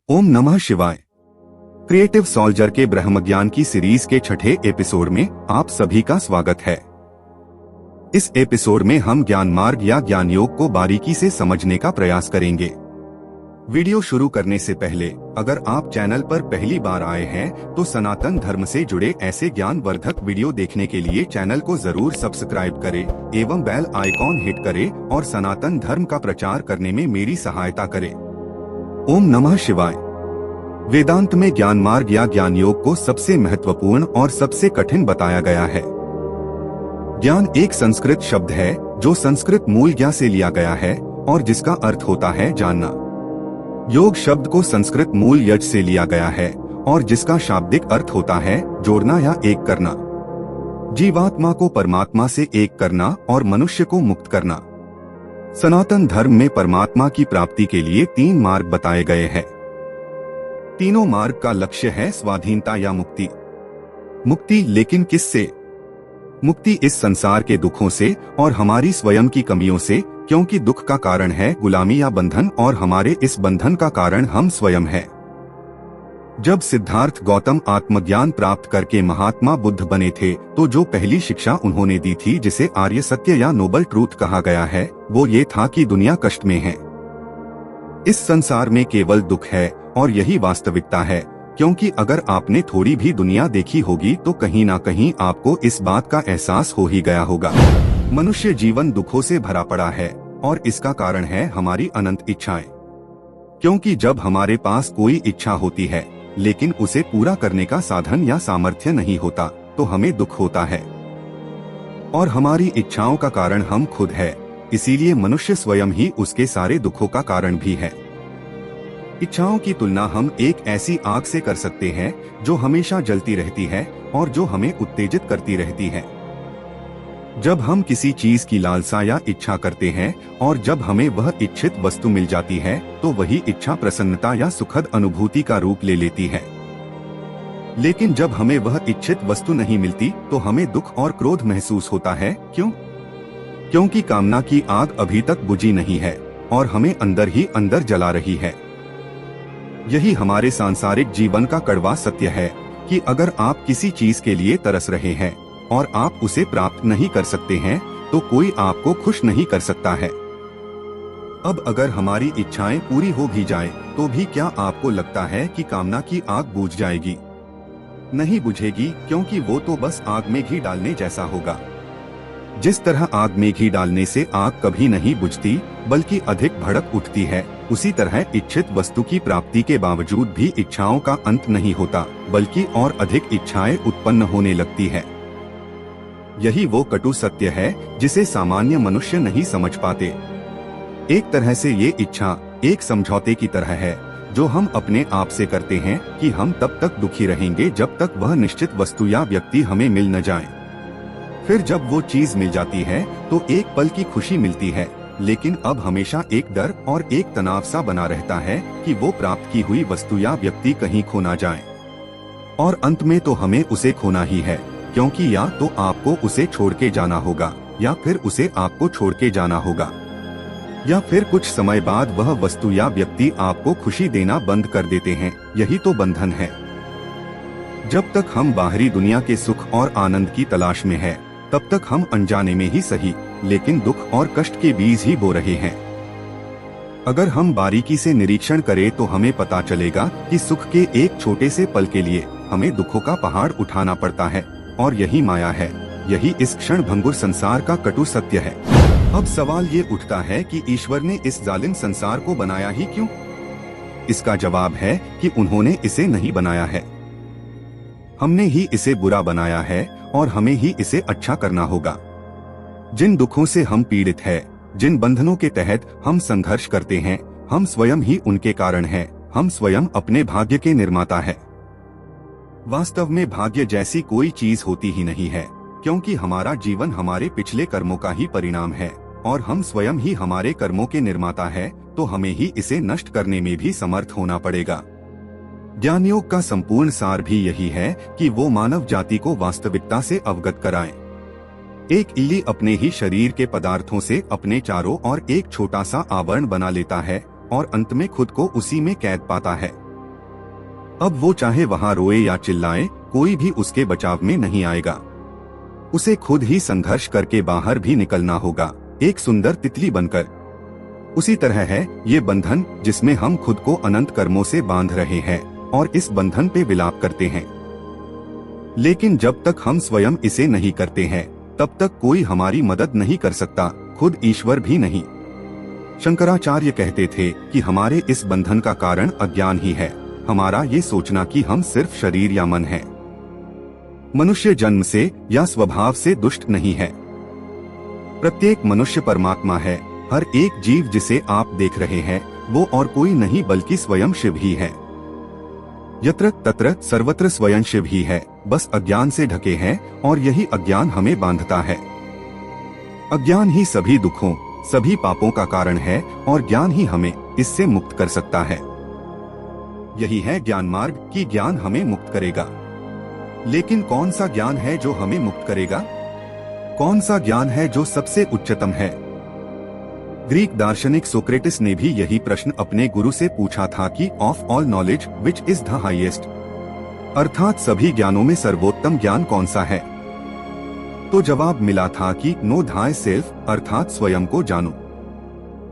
ओम नमः शिवाय। Creative soldier के ब्रह्मज्ञान की सीरीज के छठे एपिसोड में आप सभी का स्वागत है। इस एपिसोड में हम ज्ञान मार्ग या ज्ञान योग को बारीकी से समझने का प्रयास करेंगे। वीडियो शुरू करने से पहले अगर आप चैनल पर पहली बार आए हैं तो सनातन धर्म से जुड़े ऐसे ज्ञान वर्धक वीडियो देखने के लिए चैनल को जरूर सब्सक्राइब करें एवं बेल आइकॉन हिट करें और सनातन धर्म का प्रचार करने में मेरी सहायता करें। ओम नमः शिवाय। वेदांत में ज्ञान मार्ग या ज्ञान योग को सबसे महत्वपूर्ण और सबसे कठिन बताया गया है। ज्ञान एक संस्कृत शब्द है जो संस्कृत मूल ज्ञा से लिया गया है और जिसका अर्थ होता है जानना। योग शब्द को संस्कृत मूल यज से लिया गया है और जिसका शाब्दिक अर्थ होता है जोड़ना या एक करना। जीवात्मा को परमात्मा से एक करना और मनुष्य को मुक्त करना। सनातन धर्म में परमात्मा की प्राप्ति के लिए 3 मार्ग बताए गए हैं। तीनों मार्ग का लक्ष्य है स्वाधीनता या मुक्ति। मुक्ति लेकिन किससे? मुक्ति इस संसार के दुखों से और हमारी स्वयं की कमियों से, क्योंकि दुख का कारण है गुलामी या बंधन और हमारे इस बंधन का कारण हम स्वयं हैं। जब सिद्धार्थ गौतम आत्मज्ञान प्राप्त करके महात्मा बुद्ध बने थे तो जो पहली शिक्षा उन्होंने दी थी, जिसे आर्य सत्य या नोबल ट्रूथ कहा गया है, वो ये था कि दुनिया कष्ट में है। इस संसार में केवल दुख है और यही वास्तविकता है, क्योंकि अगर आपने थोड़ी भी दुनिया देखी होगी तो कहीं ना कहीं आपको इस बात का एहसास हो ही गया होगा। मनुष्य जीवन दुखों से भरा पड़ा है और इसका कारण है हमारी अनंत इच्छाएं। क्योंकि जब हमारे पास कोई इच्छा होती है लेकिन उसे पूरा करने का साधन या सामर्थ्य नहीं होता तो हमें दुख होता है। और हमारी इच्छाओं का कारण हम खुद है, इसीलिए मनुष्य स्वयं ही उसके सारे दुखों का कारण भी है। इच्छाओं की तुलना हम एक ऐसी आग से कर सकते हैं जो हमेशा जलती रहती है और जो हमें उत्तेजित करती रहती है। जब हम किसी चीज की लालसा या इच्छा करते हैं और जब हमें वह इच्छित वस्तु मिल जाती है तो वही इच्छा प्रसन्नता या सुखद अनुभूति का रूप ले लेती है। लेकिन जब हमें वह इच्छित वस्तु नहीं मिलती तो हमें दुख और क्रोध महसूस होता है। क्यों? क्योंकि कामना की आग अभी तक बुझी नहीं है और हमें अंदर ही अंदर जला रही है। यही हमारे सांसारिक जीवन का कड़वा सत्य है कि अगर आप किसी चीज के लिए तरस रहे हैं और आप उसे प्राप्त नहीं कर सकते हैं तो कोई आपको खुश नहीं कर सकता है। अब अगर हमारी इच्छाएं पूरी हो भी जाए तो भी क्या आपको लगता है कि कामना की आग बुझ जाएगी? नहीं बुझेगी, क्योंकि वो तो बस आग में घी डालने जैसा होगा। जिस तरह आग में घी डालने से आग कभी नहीं बुझती बल्कि अधिक भड़क उठती है, उसी तरह इच्छित वस्तु की प्राप्ति के बावजूद भी इच्छाओं का अंत नहीं होता बल्कि और अधिक इच्छाएं उत्पन्न होने लगती है। यही वो कटु सत्य है जिसे सामान्य मनुष्य नहीं समझ पाते। एक तरह से ये इच्छा एक समझौते की तरह है जो हम अपने आप से करते हैं कि हम तब तक दुखी रहेंगे जब तक वह निश्चित वस्तु या व्यक्ति हमें मिल न जाए। फिर जब वो चीज मिल जाती है तो एक पल की खुशी मिलती है, लेकिन अब हमेशा एक डर और एक तनाव सा बना रहता है कि वो प्राप्त की हुई वस्तु या व्यक्ति कहीं खो ना जाए। और अंत में तो हमें उसे खोना ही है, क्योंकि या तो आपको उसे छोड़ के जाना होगा या फिर उसे आपको छोड़ के जाना होगा, या फिर कुछ समय बाद वह वस्तु या व्यक्ति आपको खुशी देना बंद कर देते हैं। यही तो बंधन है। जब तक हम बाहरी दुनिया के सुख और आनंद की तलाश में हैं, तब तक हम अनजाने में ही सही लेकिन दुख और कष्ट के बीज ही बो रहे हैं। अगर हम बारीकी से निरीक्षण करें तो हमें पता चलेगा कि सुख के एक छोटे से पल के लिए हमें दुखों का पहाड़ उठाना पड़ता है और यही माया है। यही इस क्षण भंगुर संसार का कटु सत्य है। अब सवाल ये उठता है कि ईश्वर ने इस जालिम संसार को बनाया ही क्यों? इसका जवाब है कि उन्होंने इसे नहीं बनाया है। हमने ही इसे बुरा बनाया है और हमें ही इसे अच्छा करना होगा। जिन दुखों से हम पीड़ित हैं, जिन बंधनों के तहत हम संघर्ष करते हैं, हम स्वयं ही उनके कारण हैं। हम स्वयं अपने भाग्य के निर्माता हैं। वास्तव में भाग्य जैसी कोई चीज होती ही नहीं है, क्योंकि हमारा जीवन हमारे पिछले कर्मों का ही परिणाम है और हम स्वयं ही हमारे कर्मों के निर्माता है, तो हमें ही इसे नष्ट करने में भी समर्थ होना पड़ेगा। ज्ञान योग का संपूर्ण सार भी यही है कि वो मानव जाति को वास्तविकता से अवगत कराएं। एक इल्ली अपने ही शरीर के पदार्थों से अपने चारों ओर एक छोटा सा आवरण बना लेता है और अंत में खुद को उसी में कैद पाता है। अब वो चाहे वहां रोए या चिल्लाए, कोई भी उसके बचाव में नहीं आएगा। उसे खुद ही संघर्ष करके बाहर भी निकलना होगा, एक सुंदर तितली बनकर। उसी तरह है ये बंधन जिसमें हम खुद को अनंत कर्मों से बांध रहे हैं और इस बंधन पे विलाप करते हैं। लेकिन जब तक हम स्वयं इसे नहीं करते हैं, तब तक कोई हमारी मदद नहीं कर सकता, खुद ईश्वर भी नहीं। शंकराचार्य कहते थे कि हमारे इस बंधन का कारण अज्ञान ही है, हमारा ये सोचना कि हम सिर्फ शरीर या मन हैं। मनुष्य जन्म से या स्वभाव से दुष्ट नहीं है। प्रत्येक मनुष्य परमात्मा है। हर एक जीव जिसे आप देख रहे हैं वो और कोई नहीं बल्कि स्वयं शिव ही है। यत्र तत्र सर्वत्र स्वयं शिव ही है, बस अज्ञान से ढके हैं और यही अज्ञान हमें बांधता है। अज्ञान ही सभी दुखों, सभी पापों का कारण है और ज्ञान ही हमें इससे मुक्त कर सकता है। यही है ज्ञान मार्ग कि ज्ञान हमें मुक्त करेगा। लेकिन कौन सा ज्ञान है जो हमें मुक्त करेगा? कौन सा ज्ञान है जो सबसे उच्चतम है? ग्रीक दार्शनिक सोक्रेटिस ने भी यही प्रश्न अपने गुरु से पूछा था कि of all knowledge which is the highest, अर्थात सभी ज्ञानों में सर्वोत्तम ज्ञान कौन सा है? तो जवाब मिला था कि नो थाई सेल्फ, अर्थात स्वयं को जानो।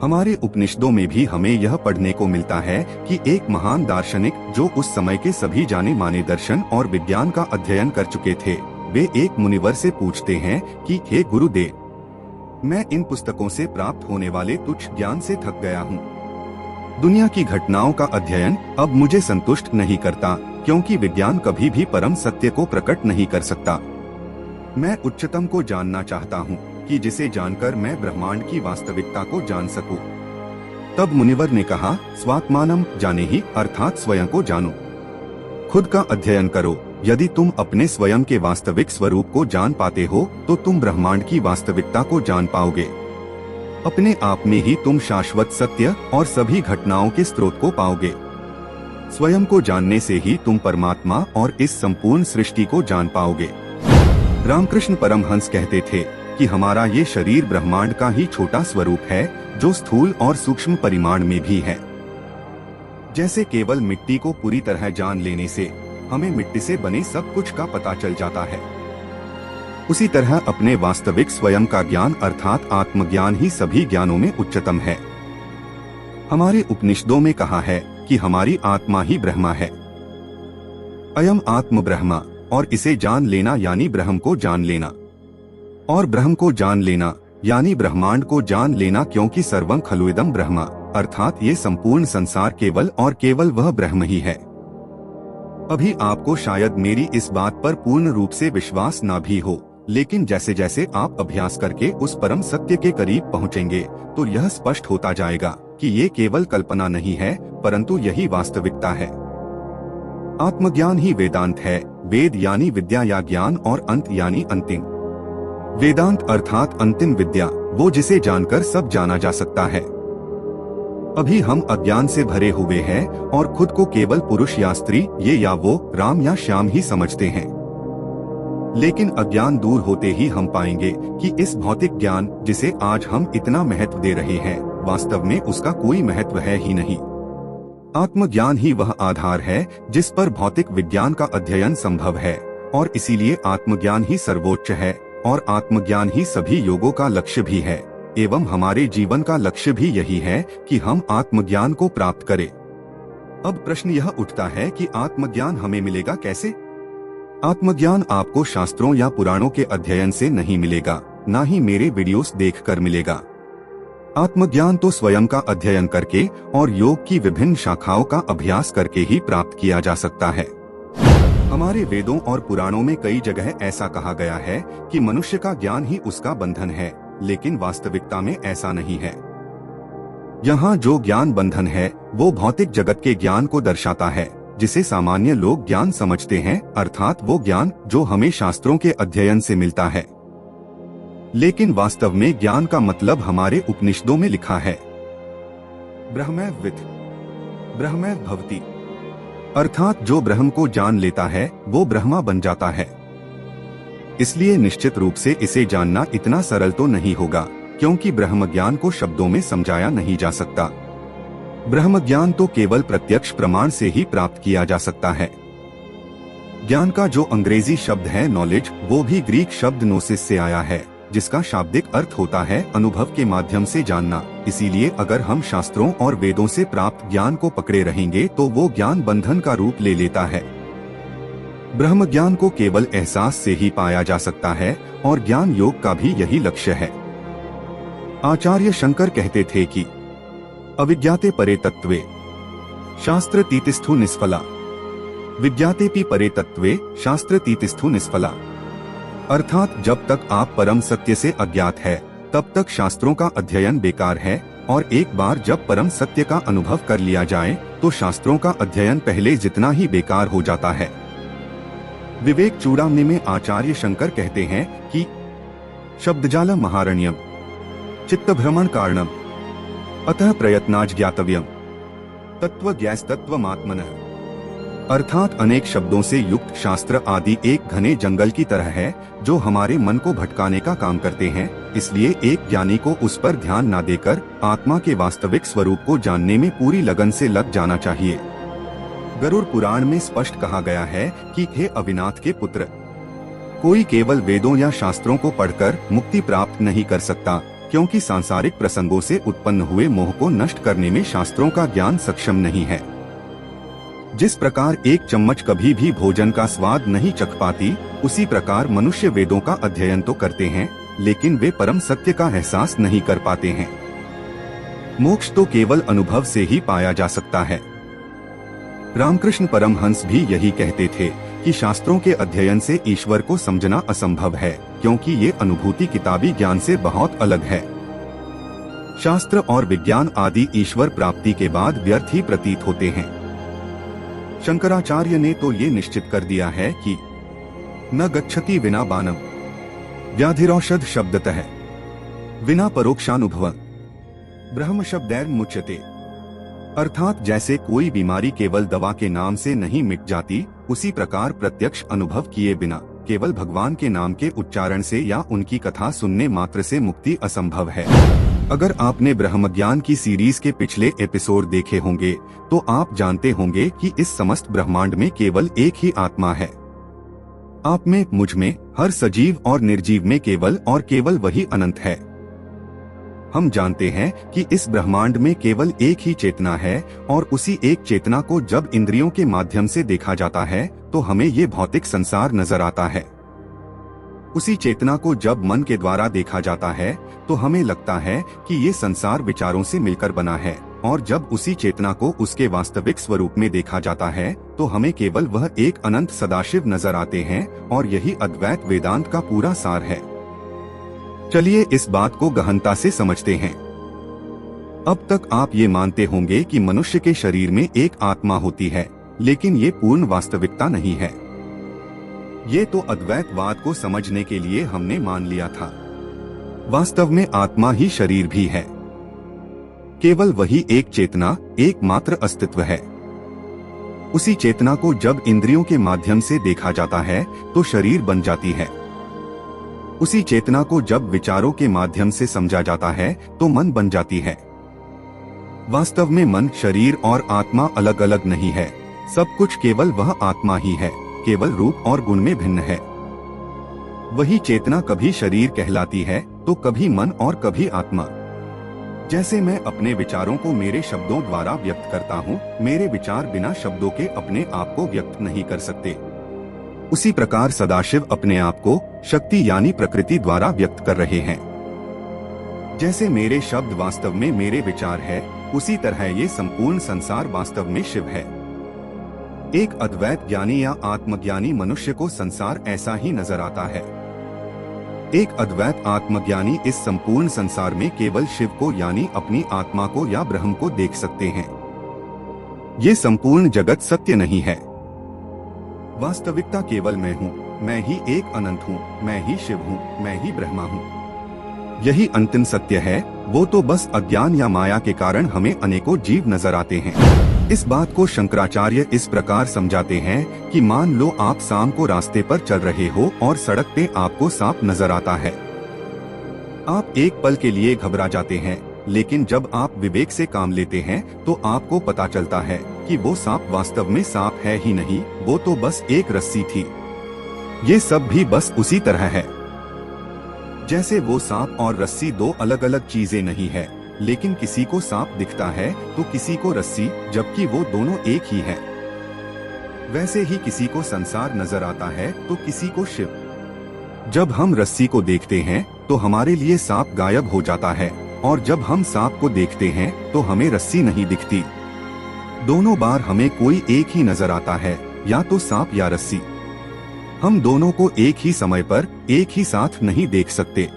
हमारे उपनिषदों में भी हमें यह पढ़ने को मिलता है कि एक महान दार्शनिक जो उस समय के सभी जाने माने दर्शन और विज्ञान का अध्ययन कर चुके थे, वे एक मुनिवर से पूछते हैं कि हे गुरुदेव, मैं इन पुस्तकों से प्राप्त होने वाले तुच्छ ज्ञान से थक गया हूँ। दुनिया की घटनाओं का अध्ययन अब मुझे संतुष्ट नहीं करता, क्योंकि विज्ञान कभी भी परम सत्य को प्रकट नहीं कर सकता। मैं उच्चतम को जानना चाहता हूँ कि जिसे जानकर मैं ब्रह्मांड की वास्तविकता को जान सकूं। तब मुनिवर ने कहा, स्वात्मानम जाने ही, अर्थात स्वयं को जानो। खुद का अध्ययन करो। यदि तुम अपने स्वयं के वास्तविक स्वरूप को जान पाते हो तो तुम ब्रह्मांड की वास्तविकता को जान पाओगे। अपने आप में ही तुम शाश्वत सत्य और सभी घटनाओं के स्रोत को पाओगे। स्वयं को जानने से ही तुम परमात्मा और इस संपूर्ण सृष्टि को जान पाओगे। रामकृष्ण परमहंस कहते थे कि हमारा ये शरीर ब्रह्मांड का ही छोटा स्वरूप है, जो स्थूल और सूक्ष्म परिमाण में भी है। जैसे केवल मिट्टी को पूरी तरह जान लेने से हमें मिट्टी से बने सब कुछ का पता चल जाता है, उसी तरह अपने वास्तविक स्वयं का ज्ञान अर्थात आत्मज्ञान ही सभी ज्ञानों में उच्चतम है। हमारे उपनिषदों में कहा है कि हमारी आत्मा ही ब्रह्मा है। अयम आत्म ब्रह्मा, और इसे जान लेना यानी ब्रह्म को जान लेना, और ब्रह्म को जान लेना यानी ब्रह्मांड को जान लेना, क्योंकि सर्वं खलुइदं ब्रह्मा, अर्थात ये संपूर्ण संसार केवल और केवल वह ब्रह्म ही है। अभी आपको शायद मेरी इस बात पर पूर्ण रूप से विश्वास ना भी हो, लेकिन जैसे जैसे आप अभ्यास करके उस परम सत्य के करीब पहुंचेंगे तो यह स्पष्ट होता जाएगा कि ये केवल कल्पना नहीं है, परंतु यही वास्तविकता है। आत्मज्ञान ही वेदांत है। वेद यानी विद्या या ज्ञान, और अंत यानी अंतिम। वेदांत अर्थात अंतिम विद्या, वो जिसे जानकर सब जाना जा सकता है। अभी हम अज्ञान से भरे हुए हैं और खुद को केवल पुरुष या स्त्री, ये या वो, राम या श्याम ही समझते हैं। लेकिन अज्ञान दूर होते ही हम पाएंगे कि इस भौतिक ज्ञान जिसे आज हम इतना महत्व दे रहे हैं, वास्तव में उसका कोई महत्व है ही नहीं। आत्मज्ञान ही वह आधार है जिस पर भौतिक विज्ञान का अध्ययन संभव है, और इसीलिए आत्मज्ञान ही सर्वोच्च है, और आत्मज्ञान ही सभी योगों का लक्ष्य भी है, एवं हमारे जीवन का लक्ष्य भी यही है कि हम आत्मज्ञान को प्राप्त करें। अब प्रश्न यह उठता है कि आत्मज्ञान हमें मिलेगा कैसे? आत्मज्ञान आपको शास्त्रों या पुराणों के अध्ययन से नहीं मिलेगा, ना ही मेरे वीडियोस देखकर मिलेगा। आत्मज्ञान तो स्वयं का अध्ययन करके और योग की विभिन्न शाखाओं का अभ्यास करके ही प्राप्त किया जा सकता है। हमारे वेदों और पुराणों में कई जगह ऐसा कहा गया है कि मनुष्य का ज्ञान ही उसका बंधन है, लेकिन वास्तविकता में ऐसा नहीं है। यहाँ जो ज्ञान बंधन है वो भौतिक जगत के ज्ञान को दर्शाता है, जिसे सामान्य लोग ज्ञान समझते हैं, अर्थात वो ज्ञान जो हमें शास्त्रों के अध्ययन से मिलता है। लेकिन वास्तव में ज्ञान का मतलब हमारे उपनिषदों में लिखा है, ब्रह्मैव वित् ब्रह्मैव भवति, अर्थात जो ब्रह्म को जान लेता है वो ब्रह्मा बन जाता है। इसलिए निश्चित रूप से इसे जानना इतना सरल तो नहीं होगा, क्योंकि ब्रह्म ज्ञान को शब्दों में समझाया नहीं जा सकता। ब्रह्म ज्ञान तो केवल प्रत्यक्ष प्रमाण से ही प्राप्त किया जा सकता है। ज्ञान का जो अंग्रेजी शब्द है नॉलेज, वो भी ग्रीक शब्द नोसिस से आया है, जिसका शाब्दिक अर्थ होता है अनुभव के माध्यम से जानना। इसीलिए अगर हम शास्त्रों और वेदों से प्राप्त ज्ञान को पकड़े रहेंगे तो वो ज्ञान बंधन का रूप ले लेता है। ब्रह्म ज्ञान को केवल एहसास से ही पाया जा सकता है और ज्ञान योग का भी यही लक्ष्य है। आचार्य शंकर कहते थे कि अविज्ञाते परे तत्वे शास्त्र तीतिस्थु निष्फला, विज्ञातेपि परे तत्वे शास्त्र तीतिस्थु निष्फला। अर्थात जब तक आप परम सत्य से अज्ञात है तब तक शास्त्रों का अध्ययन बेकार है, और एक बार जब परम सत्य का अनुभव कर लिया जाए तो शास्त्रों का अध्ययन पहले जितना ही बेकार हो जाता है। विवेक चूड़ामणि में आचार्य शंकर कहते हैं कि शब्दजालम महारण्यम चित्तभ्रमण कारणम अतः प्रयत्नाज ज्ञातव्यम तत्व ज्ञास्तत्वमात्मनः। अर्थात अनेक शब्दों से युक्त शास्त्र आदि एक घने जंगल की तरह है जो हमारे मन को भटकाने का काम करते हैं। इसलिए एक ज्ञानी को उस पर ध्यान न देकर आत्मा के वास्तविक स्वरूप को जानने में पूरी लगन से लग जाना चाहिए। गरुड़ पुराण में स्पष्ट कहा गया है कि हे अविनाथ के पुत्र, कोई केवल वेदों या शास्त्रों को पढ़कर मुक्ति प्राप्त नहीं कर सकता, क्योंकि सांसारिक प्रसंगों से उत्पन्न हुए मोह को नष्ट करने में शास्त्रों का ज्ञान सक्षम नहीं है। जिस प्रकार एक चम्मच कभी भी भोजन का स्वाद नहीं चख पाती, उसी प्रकार मनुष्य वेदों का अध्ययन तो करते हैं लेकिन वे परम सत्य का एहसास नहीं कर पाते हैं। मोक्ष तो केवल अनुभव से ही पाया जा सकता है। रामकृष्ण परमहंस भी यही कहते थे कि शास्त्रों के अध्ययन से ईश्वर को समझना असंभव है, क्योंकि ये अनुभूति किताबी ज्ञान से बहुत अलग है। शास्त्र और विज्ञान आदि ईश्वर प्राप्ति के बाद व्यर्थ ही प्रतीत होते हैं। शंकराचार्य ने तो ये निश्चित कर दिया है कि न गच्छति विना बाणम व्याधिरौषध शब्दतः विना परोक्षानुभव ब्रह्म शब्दैर मुच्यते। अर्थात जैसे कोई बीमारी केवल दवा के नाम से नहीं मिट जाती, उसी प्रकार प्रत्यक्ष अनुभव किए बिना केवल भगवान के नाम के उच्चारण से या उनकी कथा सुनने मात्र से मुक्ति असंभव है। अगर आपने ब्रह्मज्ञान की सीरीज के पिछले एपिसोड देखे होंगे तो आप जानते होंगे कि इस समस्त ब्रह्मांड में केवल एक ही आत्मा है। आप में, मुझ में, हर सजीव और निर्जीव में केवल और केवल वही अनंत है। हम जानते हैं कि इस ब्रह्मांड में केवल एक ही चेतना है, और उसी एक चेतना को जब इंद्रियों के माध्यम से देखा जाता है तो हमें ये भौतिक संसार नजर आता है। उसी चेतना को जब मन के द्वारा देखा जाता है तो हमें लगता है कि ये संसार विचारों से मिलकर बना है, और जब उसी चेतना को उसके वास्तविक स्वरूप में देखा जाता है तो हमें केवल वह एक अनंत सदाशिव नजर आते हैं, और यही अद्वैत वेदांत का पूरा सार है। चलिए इस बात को गहनता से समझते हैं। अब तक आप ये मानते होंगे कि मनुष्य के शरीर में एक आत्मा होती है, लेकिन ये पूर्ण वास्तविकता नहीं है। ये तो अद्वैतवाद को समझने के लिए हमने मान लिया था। वास्तव में आत्मा ही शरीर भी है। केवल वही एक चेतना, एकमात्र अस्तित्व है। उसी चेतना को जब इंद्रियों के माध्यम से देखा जाता है तो शरीर बन जाती है। उसी चेतना को जब विचारों के माध्यम से समझा जाता है तो मन बन जाती है। वास्तव में मन, शरीर और आत्मा अलग अलग नहीं है। सब कुछ केवल वह आत्मा ही है, केवल रूप और गुण में भिन्न है। वही चेतना कभी शरीर कहलाती है तो कभी मन और कभी आत्मा। जैसे मैं अपने विचारों को मेरे शब्दों द्वारा व्यक्त करता हूँ, मेरे विचार बिना शब्दों के अपने आप को व्यक्त नहीं कर सकते। उसी प्रकार सदाशिव अपने आप को शक्ति यानी प्रकृति द्वारा व्यक्त कर रहे हैं। जैसे मेरे शब्द वास्तव में मेरे विचार है, उसी तरह ये संपूर्ण संसार वास्तव में शिव है। एक अद्वैत ज्ञानी या आत्मज्ञानी मनुष्य को संसार ऐसा ही नजर आता है। एक अद्वैत आत्मज्ञानी इस संपूर्ण संसार में केवल शिव को यानी अपनी आत्मा को या ब्रह्म को देख सकते हैं। ये संपूर्ण जगत सत्य नहीं है। वास्तविकता केवल मैं हूँ, मैं ही एक अनंत हूँ, मैं ही शिव हूँ, मैं ही ब्रह्मा हूँ। यही अंतिम सत्य है। वो तो बस अज्ञान या माया के कारण हमें अनेकों जीव नजर आते हैं। इस बात को शंकराचार्य इस प्रकार समझाते हैं कि मान लो आप शाम को रास्ते पर चल रहे हो और सड़क पे आपको सांप नजर आता है। आप एक पल के लिए घबरा जाते हैं, लेकिन जब आप विवेक से काम लेते हैं तो आपको पता चलता है कि वो सांप वास्तव में सांप है ही नहीं, वो तो बस एक रस्सी थी। ये सब भी बस उसी तरह है जैसे वो सांप और रस्सी दो अलग अलग चीजें नहीं है, लेकिन किसी को सांप दिखता है तो किसी को रस्सी, जबकि वो दोनों एक ही है। वैसे ही किसी को संसार नजर आता है तो किसी को शिव। जब हम रस्सी को देखते हैं तो हमारे लिए सांप गायब हो जाता है, और जब हम सांप को देखते हैं तो हमें रस्सी नहीं दिखती। दोनों बार हमें कोई एक ही नजर आता है, या तो सांप या रस्सी। हम दोनों को एक ही समय पर एक ही साथ नहीं देख सकते।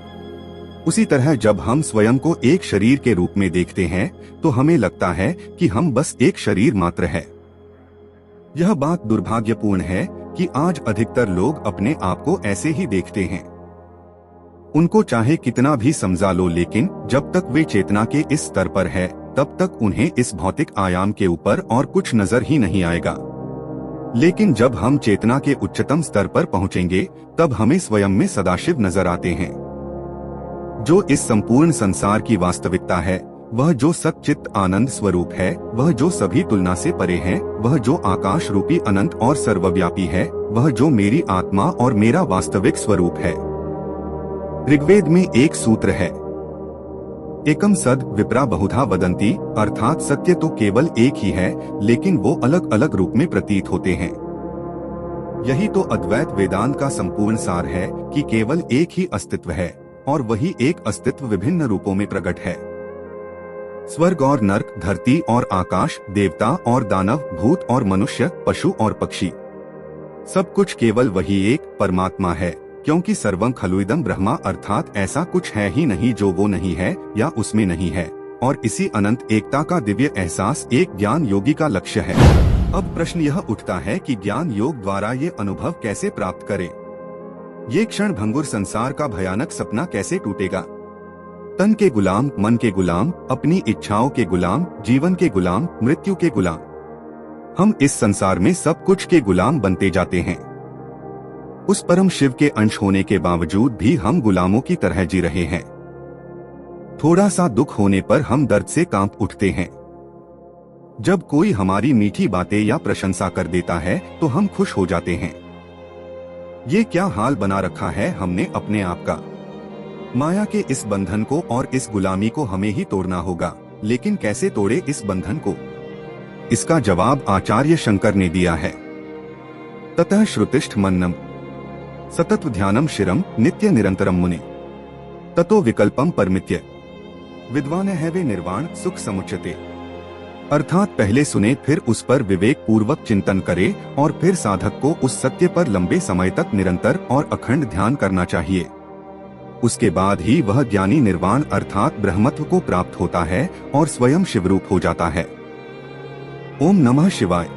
उसी तरह जब हम स्वयं को एक शरीर के रूप में देखते हैं तो हमें लगता है कि हम बस एक शरीर मात्र है। यह बात दुर्भाग्यपूर्ण है कि आज अधिकतर लोग अपने आप को ऐसे ही देखते हैं। उनको चाहे कितना भी समझा लो, लेकिन जब तक वे चेतना के इस स्तर पर है तब तक उन्हें इस भौतिक आयाम के ऊपर और कुछ नजर ही नहीं आएगा। लेकिन जब हम चेतना के उच्चतम स्तर पर पहुंचेंगे तब हमें स्वयं में सदाशिव नजर आते हैं, जो इस संपूर्ण संसार की वास्तविकता है, वह जो सच्चित आनंद स्वरूप है, वह जो सभी तुलना से परे है, वह जो आकाश रूपी अनंत और सर्वव्यापी है, वह जो मेरी आत्मा और मेरा वास्तविक स्वरूप है। ऋग्वेद में एक सूत्र है, एकम सद विप्रा बहुधा वदंती, अर्थात सत्य तो केवल एक ही है, लेकिन वो अलग अलग रूप में प्रतीत होते हैं। यही तो अद्वैत वेदांत का संपूर्ण सार है कि केवल एक ही अस्तित्व है, और वही एक अस्तित्व विभिन्न रूपों में प्रकट है। स्वर्ग और नर्क, धरती और आकाश, देवता और दानव, भूत और मनुष्य, पशु और पक्षी, सब कुछ केवल वही एक परमात्मा है, क्योंकि सर्वं खलुइदं ब्रह्मा, अर्थात ऐसा कुछ है ही नहीं जो वो नहीं है या उसमें नहीं है। और इसी अनंत एकता का दिव्य एहसास एक ज्ञान योगी का लक्ष्य है। अब प्रश्न यह उठता है कि ज्ञान योग द्वारा ये अनुभव कैसे प्राप्त करें? ये क्षण भंगुर संसार का भयानक सपना कैसे टूटेगा? तन के गुलाम, मन के गुलाम, अपनी इच्छाओं के गुलाम, जीवन के गुलाम, मृत्यु के गुलाम, हम इस संसार में सब कुछ के गुलाम बनते जाते हैं। उस परम शिव के अंश होने के बावजूद भी हम गुलामों की तरह जी रहे हैं। थोड़ा सा दुख होने पर हम दर्द से कांप उठते हैं। जब कोई हमारी मीठी बातें या प्रशंसा कर देता है तो हम खुश हो जाते हैं। ये क्या हाल बना रखा है हमने अपने आप का। माया के इस बंधन को और इस गुलामी को हमें ही तोड़ना होगा, लेकिन कैसे तोड़े इस बंधन को? इसका जवाब आचार्य शंकर ने दिया है। ततः श्रुतिष्ठ मन्नम सतत ध्यानम शिरम नित्य निरंतरम मुने ततो विकल्पम परमित्य विद्वान है वे निर्वाण सुख समुच्यते। अर्थात पहले सुने फिर उस पर विवेक पूर्वक चिंतन करे और फिर साधक को उस सत्य पर लंबे समय तक निरंतर और अखंड ध्यान करना चाहिए। उसके बाद ही वह ज्ञानी निर्वाण अर्थात ब्रह्मत्व को प्राप्त होता है और स्वयं शिवरूप हो जाता है। ओम नमः शिवाय।